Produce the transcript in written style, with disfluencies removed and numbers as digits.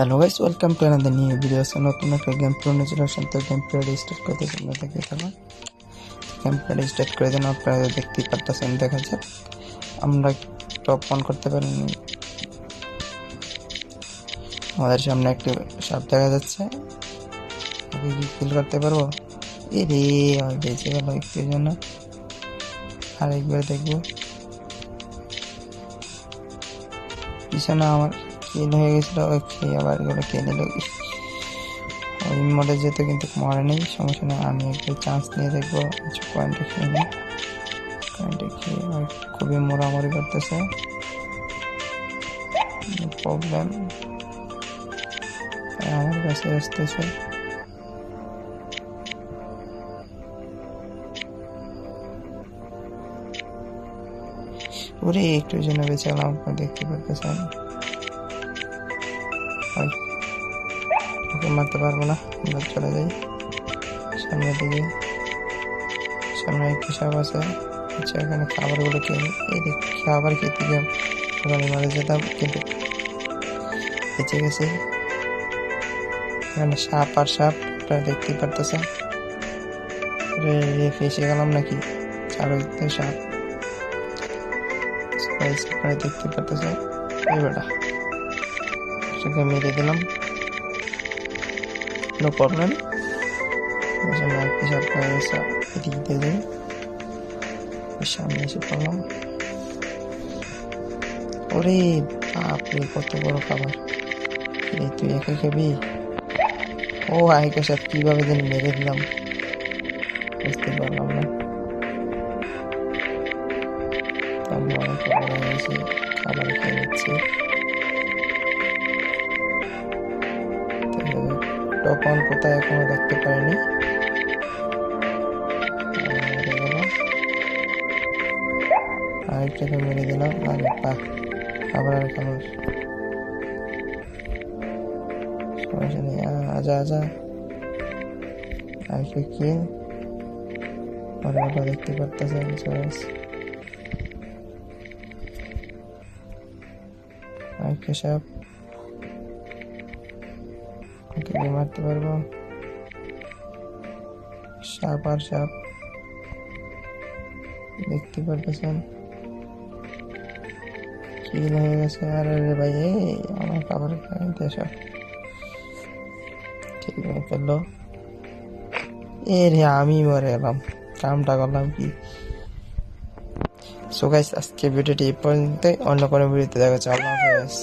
Hello guys, welcome to another new video. নতুন একটা game play নিয়ে চলে আসলাম। তো গেম প্লে স্টার্ট করতে তোমরা দেখতে থাকো। গেম প্লে স্টার্ট করে দেন। আপনারা দেখতেই পারতেছেন, দেখা যাক আমরা টপ অন করতে পারিনি। আমাদের সামনে একটি সাপ দেখা যাচ্ছে, ওকে কি কিল করতে পারবো? এ রে, বেঁচে গেল একটুর জন্য। আরেকবার দেখবো। পিছনে আমার কিল হয়ে গেছিল, ওকে আবার এগুলো কে নিল। ওই মোডে যেতে কিন্তু মরে নেই, সমস্যা নেই। আমি একটু চান্স নিয়ে দেখবো। কিছু পয়েন্টে খেয়ে নিই। পয়েন্টে খেয়ে খুবই মোড়ামুড়ি করতেছে, প্রবলেম আমার কাছে আসতেছে। ওরে একটু জন্য বেঁচে গেলাম, আপনার দেখতে পারতেছেন। ওকে মারতে পারবো না, আমরা চলে যাই সামনের দিকে। সামনে একটু সাপ আছে। আচ্ছা, এখানে খাবারগুলো খেয়ে নিই। এই দেখ, খাবার খেতে গিয়ে ওখানে মারা যেতাম, কিন্তু বেঁচে গেছে। এখানে সাপ আর সাপ, আপনারা দেখতেই পারতেছেন। ফেসে গেলাম নাকি? চারদিকে সাপ, আপনারা দেখতে পারতেছেন। এই বেটা সেটাকে মেরে দিলাম, নো প্রবলেম। একটি সাপ হয়ে গেছে, এদিক দিয়ে যাই। সামনে এসে পড়লাম। ওরে বাপরে, কত বড় খাবার! এই তুই একা খাবি? ও আইকা সাপ কিভাবে যেন মেরে দিলাম, বুঝতে পারলাম না। আমরা অনেক বড় হয়েছি, খাবার খেয়ে নিচ্ছি। তখন কোথায় এখনো দেখতে পাইনি। আরেকটাকে মেরে দিলাম। আরে বাহ, আবার আর খাবার। সমস্যা নেই, আজা আজা। আরেকটা কি ওটা দেখতে পারতেছেন? আরেকটা সাপ, ওকে মারতে পারবো। সাপ আর সাপ দেখতে পারতেছেন, কিল হয়ে গেছে। আরে রে ভাই, আমার খাবার খাইতে সব ঠিক হয়ে ফেললো। এ রে, আমি মরে গেলাম, কামটা করলাম কি? সো গাইস, আজকে ভিডিওটি এই পর্যন্তই। অন্য কোনো ভিডিওতে দেখা যাচ্ছে। আল্লাহ হাফেজ।